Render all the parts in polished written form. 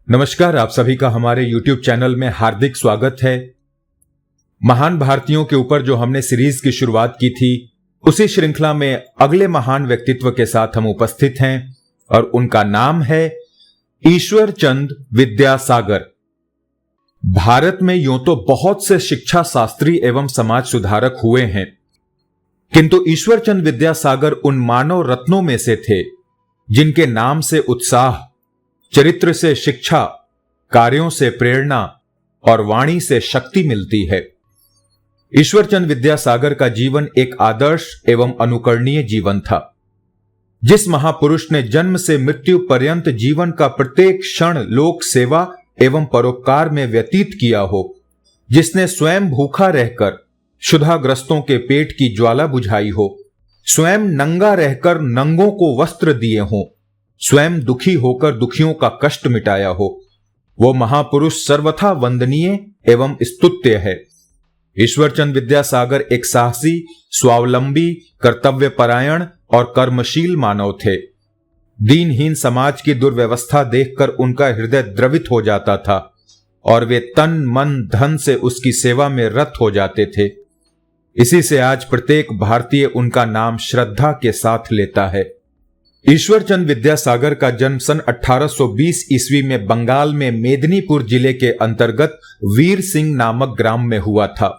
नमस्कार, आप सभी का हमारे YouTube चैनल में हार्दिक स्वागत है। महान भारतीयों के ऊपर जो हमने सीरीज की शुरुआत की थी, उसी श्रृंखला में अगले महान व्यक्तित्व के साथ हम उपस्थित हैं और उनका नाम है ईश्वर चंद विद्यासागर। भारत में यूं तो बहुत से शिक्षा शास्त्री एवं समाज सुधारक हुए हैं, किंतु ईश्वर चंद विद्यासागर उन मानव रत्नों में से थे जिनके नाम से उत्साह, चरित्र से शिक्षा, कार्यों से प्रेरणा और वाणी से शक्ति मिलती है। ईश्वर चंद विद्यासागर का जीवन एक आदर्श एवं अनुकरणीय जीवन था। जिस महापुरुष ने जन्म से मृत्यु पर्यंत जीवन का प्रत्येक क्षण लोक सेवा एवं परोपकार में व्यतीत किया हो, जिसने स्वयं भूखा रहकर क्षुधाग्रस्तों के पेट की ज्वाला बुझाई हो, स्वयं नंगा रहकर नंगों को वस्त्र दिए हों, स्वयं दुखी होकर दुखियों का कष्ट मिटाया हो, वो महापुरुष सर्वथा वंदनीय एवं स्तुत्य है। ईश्वरचंद विद्यासागर एक साहसी, स्वावलंबी, कर्तव्यपरायण और कर्मशील मानव थे। दीनहीन समाज की दुर्व्यवस्था देखकर उनका हृदय द्रवित हो जाता था और वे तन मन धन से उसकी सेवा में रत हो जाते थे। इसी से आज प्रत्येक भारतीय उनका नाम श्रद्धा के साथ लेता है। ईश्वरचंद विद्यासागर का जन्म सन 1820 ईस्वी में बंगाल में मेदिनीपुर जिले के अंतर्गत वीर सिंह नामक ग्राम में हुआ था।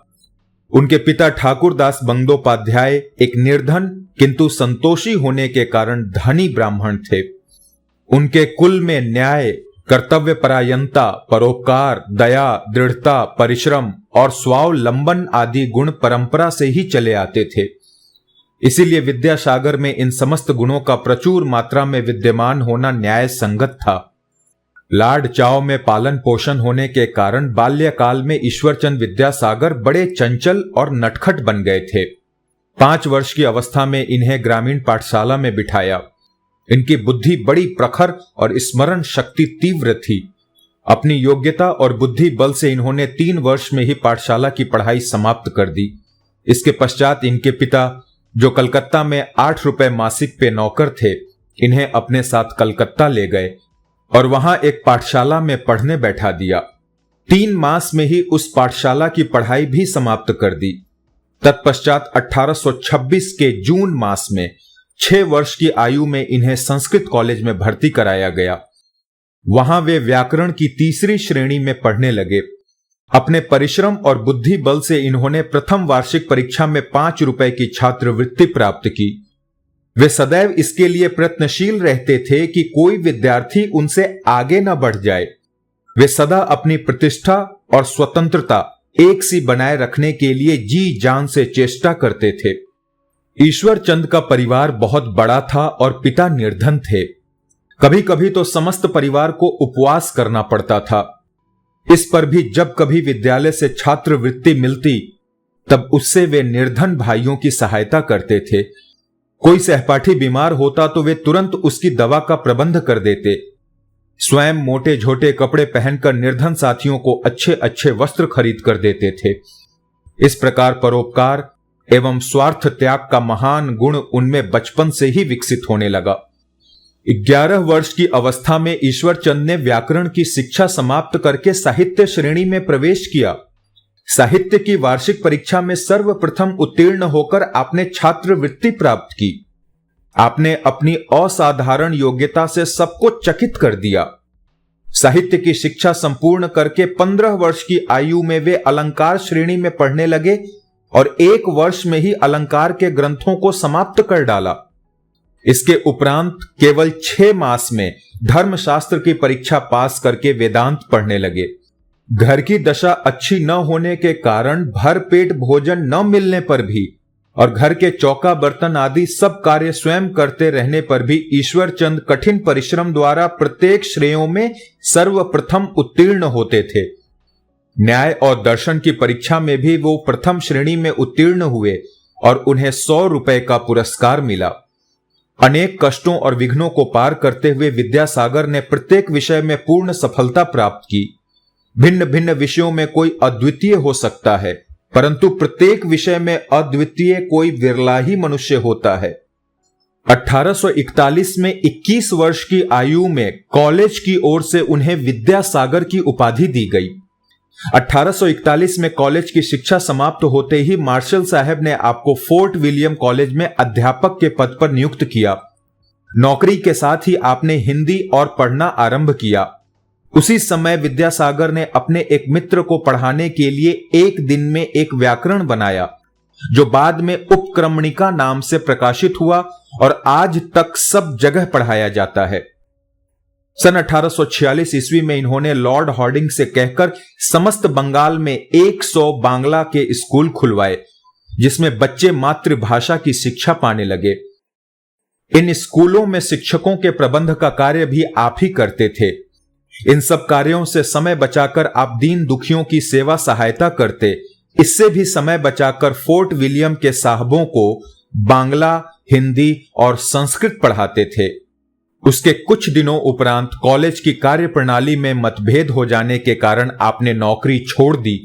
उनके पिता ठाकुरदास बंदोपाध्याय एक निर्धन किंतु संतोषी होने के कारण धनी ब्राह्मण थे। उनके कुल में न्याय, कर्तव्यपरायणता, परोपकार, दया, दृढ़ता, परिश्रम और स्वावलंबन आदि गुण परंपरा से ही चले आते थे। इसीलिए विद्यासागर में इन समस्त गुणों का प्रचुर मात्रा में विद्यमान होना न्याय संगत था। लाड चाव में पालन पोषण होने के कारण बाल्यकाल में ईश्वरचंद विद्यासागर बड़े चंचल और नटखट बन गए थे। 5 वर्ष की अवस्था में इन्हें ग्रामीण पाठशाला में बिठाया। इनकी बुद्धि बड़ी प्रखर और स्मरण शक्ति तीव्र थी। अपनी योग्यता और बुद्धि बल से इन्होंने 3 वर्ष में ही पाठशाला की पढ़ाई समाप्त कर दी। इसके पश्चात इनके पिता, जो कलकत्ता में 8 रुपए मासिक पे नौकर थे, इन्हें अपने साथ कलकत्ता ले गए और वहां एक पाठशाला में पढ़ने बैठा दिया। 3 मास में ही उस पाठशाला की पढ़ाई भी समाप्त कर दी। तत्पश्चात 1826 के जून मास में 6 वर्ष की आयु में इन्हें संस्कृत कॉलेज में भर्ती कराया गया। वहां वे व्याकरण की 3री श्रेणी में पढ़ने लगे। अपने परिश्रम और बुद्धि बल से इन्होंने प्रथम वार्षिक परीक्षा में 5 रुपए की छात्रवृत्ति प्राप्त की। वे सदैव इसके लिए प्रयत्नशील रहते थे कि कोई विद्यार्थी उनसे आगे न बढ़ जाए। वे सदा अपनी प्रतिष्ठा और स्वतंत्रता एक सी बनाए रखने के लिए जी जान से चेष्टा करते थे। ईश्वरचंद का परिवार बहुत बड़ा था और पिता निर्धन थे। कभी कभी तो समस्त परिवार को उपवास करना पड़ता था। इस पर भी जब कभी विद्यालय से छात्रवृत्ति मिलती, तब उससे वे निर्धन भाइयों की सहायता करते थे। कोई सहपाठी बीमार होता तो वे तुरंत उसकी दवा का प्रबंध कर देते। स्वयं मोटे झोटे कपड़े पहनकर निर्धन साथियों को अच्छे अच्छे वस्त्र खरीद कर देते थे। इस प्रकार परोपकार एवं स्वार्थ त्याग का महान गुण उनमें बचपन से ही विकसित होने लगा। 11 वर्ष की अवस्था में ईश्वरचंद ने व्याकरण की शिक्षा समाप्त करके साहित्य श्रेणी में प्रवेश किया। साहित्य की वार्षिक परीक्षा में सर्वप्रथम उत्तीर्ण होकर आपने छात्रवृत्ति प्राप्त की। आपने अपनी असाधारण योग्यता से सबको चकित कर दिया। साहित्य की शिक्षा संपूर्ण करके 15 वर्ष की आयु में वे अलंकार श्रेणी में पढ़ने लगे और 1 वर्ष में ही अलंकार के ग्रंथों को समाप्त कर डाला। इसके उपरांत केवल 6 मास में धर्मशास्त्र की परीक्षा पास करके वेदांत पढ़ने लगे। घर की दशा अच्छी न होने के कारण भर पेट भोजन न मिलने पर भी और घर के चौका बर्तन आदि सब कार्य स्वयं करते रहने पर भी ईश्वरचंद कठिन परिश्रम द्वारा प्रत्येक श्रेणियों में सर्वप्रथम उत्तीर्ण होते थे। न्याय और दर्शन की परीक्षा में भी वो प्रथम श्रेणी में उत्तीर्ण हुए और उन्हें 100 रुपए का पुरस्कार मिला। अनेक कष्टों और विघ्नों को पार करते हुए विद्यासागर ने प्रत्येक विषय में पूर्ण सफलता प्राप्त की। भिन्न भिन्न विषयों में कोई अद्वितीय हो सकता है, परंतु प्रत्येक विषय में अद्वितीय कोई विरला ही मनुष्य होता है। 1841 में 21 वर्ष की आयु में कॉलेज की ओर से उन्हें विद्यासागर की उपाधि दी गई। 1841 में कॉलेज की शिक्षा समाप्त होते ही मार्शल साहब ने आपको फोर्ट विलियम कॉलेज में अध्यापक के पद पर नियुक्त किया। नौकरी के साथ ही आपने हिंदी और पढ़ना आरंभ किया। उसी समय विद्यासागर ने अपने एक मित्र को पढ़ाने के लिए एक दिन में एक व्याकरण बनाया, जो बाद में उपक्रमणिका नाम से प्रकाशित हुआ और आज तक सब जगह पढ़ाया जाता है। सन 1846 ईस्वी में इन्होंने लॉर्ड हॉर्डिंग से कहकर समस्त बंगाल में 100 बांग्ला के स्कूल खुलवाए, जिसमें बच्चे मातृभाषा की शिक्षा पाने लगे। इन स्कूलों में शिक्षकों के प्रबंध का कार्य भी आप ही करते थे। इन सब कार्यों से समय बचाकर आप दीन दुखियों की सेवा सहायता करते। इससे भी समय बचाकर फोर्ट विलियम के साहबों को बांग्ला, हिंदी और संस्कृत पढ़ाते थे। उसके कुछ दिनों उपरांत कॉलेज की कार्यप्रणाली में मतभेद हो जाने के कारण आपने नौकरी छोड़ दी।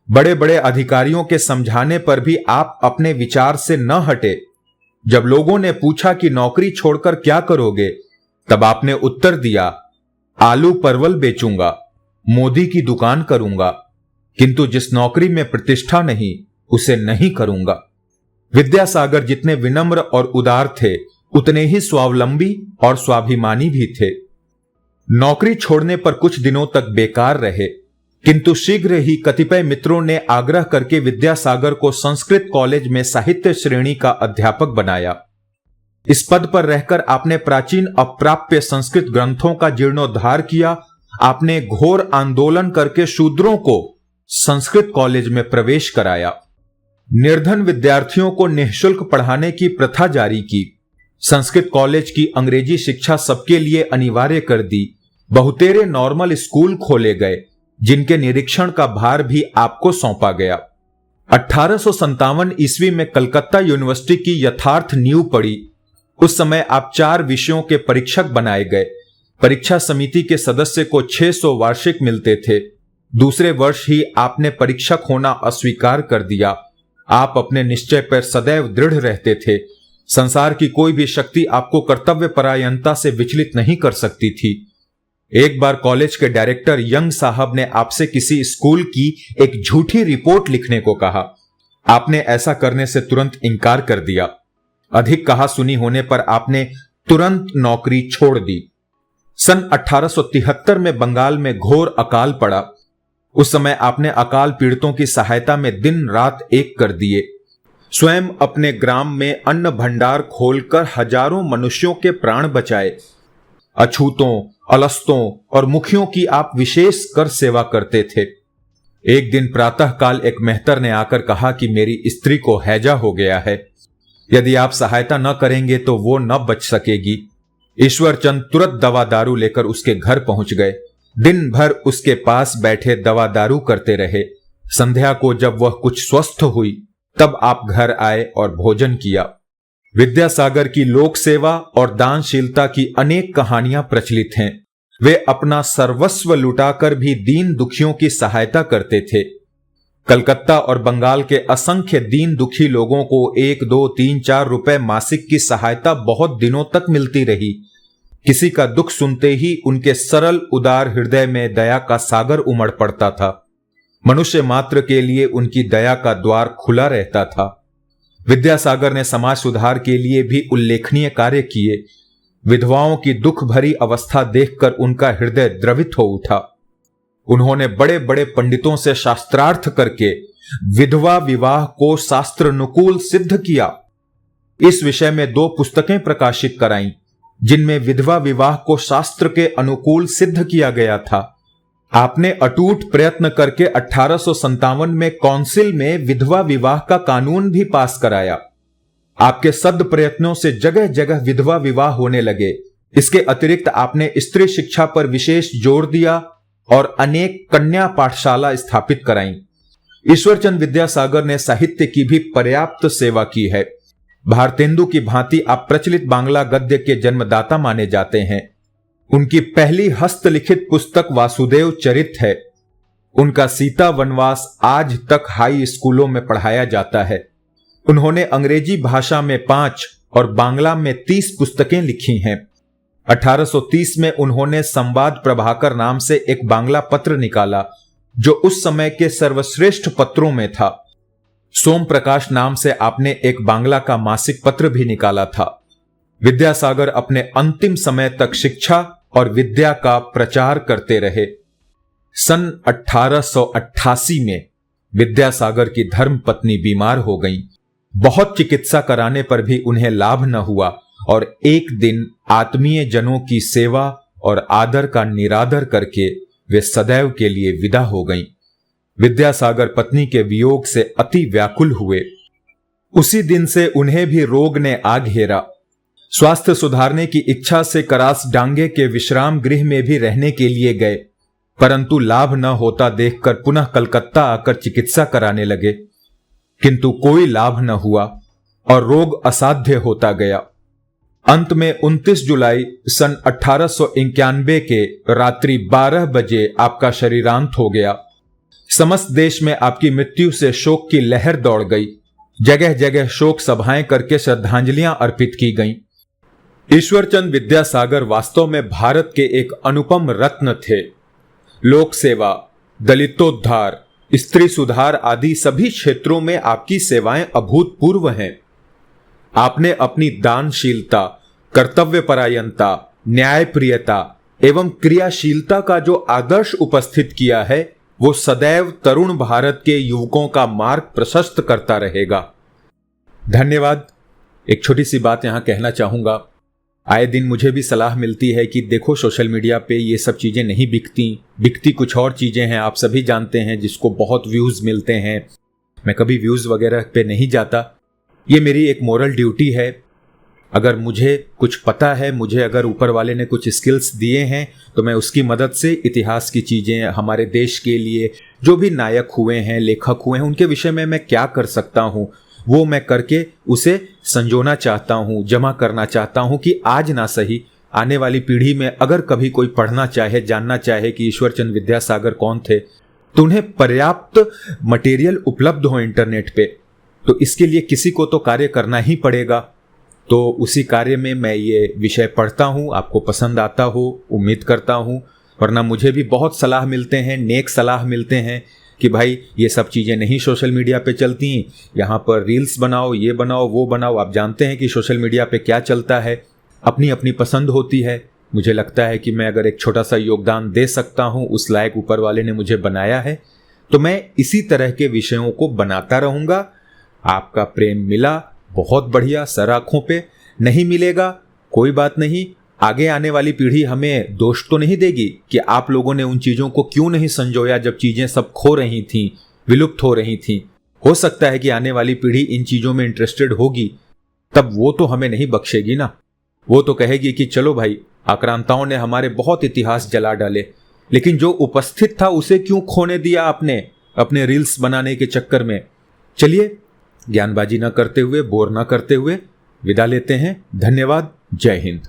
बड़े बड़े अधिकारियों के समझाने पर भी आप अपने विचार से न हटे। जब लोगों ने पूछा कि नौकरी छोड़कर क्या करोगे, तब आपने उत्तर दिया, आलू परवल बेचूंगा, मोदी की दुकान करूंगा, किंतु जिस नौकरी में प्रतिष्ठा नहीं उसे नहीं करूंगा। विद्यासागर जितने विनम्र और उदार थे, उतने ही स्वावलंबी और स्वाभिमानी भी थे। नौकरी छोड़ने पर कुछ दिनों तक बेकार रहे, किंतु शीघ्र ही कतिपय मित्रों ने आग्रह करके विद्यासागर को संस्कृत कॉलेज में साहित्य श्रेणी का अध्यापक बनाया। इस पद पर रहकर आपने प्राचीन अप्राप्य संस्कृत ग्रंथों का जीर्णोद्धार किया। आपने घोर आंदोलन करके शूद्रों को संस्कृत कॉलेज में प्रवेश कराया। निर्धन विद्यार्थियों को निःशुल्क पढ़ाने की प्रथा जारी की। संस्कृत कॉलेज की अंग्रेजी शिक्षा सबके लिए अनिवार्य कर दी। बहुतेरे नॉर्मल स्कूल खोले गए, जिनके निरीक्षण का भार भी आपको सौंपा गया। 1857 ईस्वी में कलकत्ता यूनिवर्सिटी की यथार्थ नींव पड़ी। उस समय आप 4 विषयों के परीक्षक बनाए गए। परीक्षा समिति के सदस्य को 600 वार्षिक मिलते थे। दूसरे वर्ष ही आपने परीक्षक होना अस्वीकार कर दिया। आप अपने निश्चय पर सदैव दृढ़ रहते थे। संसार की कोई भी शक्ति आपको कर्तव्य परायणता से विचलित नहीं कर सकती थी। एक बार कॉलेज के डायरेक्टर यंग साहब ने आपसे किसी स्कूल की एक झूठी रिपोर्ट लिखने को कहा। आपने ऐसा करने से तुरंत इनकार कर दिया। अधिक कहा सुनी होने पर आपने तुरंत नौकरी छोड़ दी। सन 1873 में बंगाल में घोर अकाल पड़ा। उस समय आपने अकाल पीड़ितों की सहायता में दिन रात एक कर दिए। स्वयं अपने ग्राम में अन्न भंडार खोलकर हजारों मनुष्यों के प्राण बचाए। अछूतों, अलस्तों और मुखियों की आप विशेष कर सेवा करते थे। एक दिन प्रातःकाल एक मेहतर ने आकर कहा कि मेरी स्त्री को हैजा हो गया है। यदि आप सहायता न करेंगे तो वो न बच सकेगी। ईश्वरचंद तुरंत दवा दारू लेकर उसके घर पहुंच गए। दिन भर उसके पास बैठे दवा दारू करते रहे। संध्या को जब वह कुछ स्वस्थ हुई, तब आप घर आए और भोजन किया। विद्यासागर की लोक सेवा और दानशीलता की अनेक कहानियां प्रचलित हैं। वे अपना सर्वस्व लुटाकर भी दीन दुखियों की सहायता करते थे। कलकत्ता और बंगाल के असंख्य दीन दुखी लोगों को 1, 2, 3, 4 रुपए मासिक की सहायता बहुत दिनों तक मिलती रही। किसी का दुख सुनते ही उनके सरल उदार हृदय में दया का सागर उमड़ पड़ता था। मनुष्य मात्र के लिए उनकी दया का द्वार खुला रहता था। विद्यासागर ने समाज सुधार के लिए भी उल्लेखनीय कार्य किए। विधवाओं की दुख भरी अवस्था देखकर उनका हृदय द्रवित हो उठा। उन्होंने बड़े बड़े पंडितों से शास्त्रार्थ करके विधवा विवाह को शास्त्रानुकूल सिद्ध किया। इस विषय में 2 पुस्तकें प्रकाशित कराईं, जिनमें विधवा विवाह को शास्त्र के अनुकूल सिद्ध किया गया था। आपने अटूट प्रयत्न करके 1857 में काउंसिल में विधवा विवाह का कानून भी पास कराया। आपके सद प्रयत्नों से जगह जगह विधवा विवाह होने लगे। इसके अतिरिक्त आपने स्त्री शिक्षा पर विशेष जोर दिया और अनेक कन्या पाठशाला स्थापित कराईं। ईश्वरचंद विद्यासागर ने साहित्य की भी पर्याप्त सेवा की है। भारतेंदु की भांति आप प्रचलित बांग्ला गद्य के जन्मदाता माने जाते हैं। उनकी पहली हस्तलिखित पुस्तक वासुदेव चरित है। उनका सीता वनवास आज तक हाई स्कूलों में पढ़ाया जाता है। उन्होंने अंग्रेजी भाषा में 5 और बांग्ला में 30 पुस्तकें लिखी हैं। 1830 में उन्होंने संवाद प्रभाकर नाम से एक बांग्ला पत्र निकाला जो उस समय के सर्वश्रेष्ठ पत्रों में था। सोम प्रकाश नाम से आपने एक बांग्ला का मासिक पत्र भी निकाला था। विद्यासागर अपने अंतिम समय तक शिक्षा और विद्या का प्रचार करते रहे। सन 1888 में विद्यासागर की धर्मपत्नी बीमार हो गईं। बहुत चिकित्सा कराने पर भी उन्हें लाभ न हुआ और एक दिन आत्मीय जनों की सेवा और आदर का निरादर करके वे सदैव के लिए विदा हो गईं। विद्यासागर पत्नी के वियोग से अति व्याकुल हुए। उसी दिन से उन्हें भी रोग ने आ घेरा। स्वास्थ्य सुधारने की इच्छा से करास डांगे के विश्राम गृह में भी रहने के लिए गए, परंतु लाभ न होता देखकर पुनः कलकत्ता आकर चिकित्सा कराने लगे, किंतु कोई लाभ न हुआ और रोग असाध्य होता गया। अंत में 29 जुलाई सन 1891 के रात्रि 12 बजे आपका शरीरांत हो गया। समस्त देश में आपकी मृत्यु से शोक की लहर दौड़ गई। जगह जगह शोक सभाएं करके श्रद्धांजलियां अर्पित की गईं। ईश्वरचंद विद्यासागर वास्तव में भारत के एक अनुपम रत्न थे। लोक सेवा, दलितोद्धार, स्त्री सुधार आदि सभी क्षेत्रों में आपकी सेवाएं अभूतपूर्व हैं। आपने अपनी दानशीलता, कर्तव्यपरायणता, न्यायप्रियता एवं क्रियाशीलता का जो आदर्श उपस्थित किया है वो सदैव तरुण भारत के युवकों का मार्ग प्रशस्त करता रहेगा। धन्यवाद। एक छोटी सी बात यहां कहना चाहूंगा। आए दिन मुझे भी सलाह मिलती है कि देखो सोशल मीडिया पे ये सब चीजें नहीं बिकती कुछ और चीजें हैं। आप सभी जानते हैं जिसको बहुत व्यूज मिलते हैं। मैं कभी व्यूज वगैरह पे नहीं जाता। ये मेरी एक मोरल ड्यूटी है। अगर मुझे कुछ पता है, मुझे अगर ऊपर वाले ने कुछ स्किल्स दिए हैं तो मैं उसकी मदद से इतिहास की चीजें, हमारे देश के लिए जो भी नायक हुए हैं, लेखक हुए हैं, उनके विषय में मैं क्या कर सकता हूं वो मैं करके उसे संजोना चाहता हूं, जमा करना चाहता हूं कि आज ना सही आने वाली पीढ़ी में अगर कभी कोई पढ़ना चाहे, जानना चाहे कि ईश्वरचंद विद्यासागर कौन थे तो उन्हें पर्याप्त मटेरियल उपलब्ध हो इंटरनेट पे। तो इसके लिए किसी को तो कार्य करना ही पड़ेगा। तो उसी कार्य में मैं ये विषय पढ़ता हूँ, आपको पसंद आता हो उम्मीद करता हूँ। वरना मुझे भी बहुत सलाह मिलते हैं, नेक सलाह मिलते हैं कि भाई ये सब चीज़ें नहीं सोशल मीडिया पे चलती, यहाँ पर रील्स बनाओ, ये बनाओ, वो बनाओ। आप जानते हैं कि सोशल मीडिया पे क्या चलता है, अपनी अपनी पसंद होती है। मुझे लगता है कि मैं अगर एक छोटा सा योगदान दे सकता हूँ, उस लायक ऊपर वाले ने मुझे बनाया है, तो मैं इसी तरह के विषयों को बनाता रहूँगा। आपका प्रेम मिला, बहुत बढ़िया, सर आंखों पे। नहीं मिलेगा कोई बात नहीं। आगे आने वाली पीढ़ी हमें दोष तो नहीं देगी कि आप लोगों ने उन चीजों को क्यों नहीं संजोया जब चीजें सब खो रही थीं, विलुप्त हो रही थीं। हो सकता है कि आने वाली पीढ़ी इन चीजों में इंटरेस्टेड होगी, तब वो तो हमें नहीं बख्शेगी ना। वो तो कहेगी कि चलो भाई, आक्रांताओं ने हमारे बहुत इतिहास जला डाले, लेकिन जो उपस्थित था उसे क्यों खोने दिया आपने अपने रील्स बनाने के चक्कर में। चलिए, ज्ञानबाजी ना करते हुए, बोर ना करते हुए विदा लेते हैं। धन्यवाद। जय हिंद।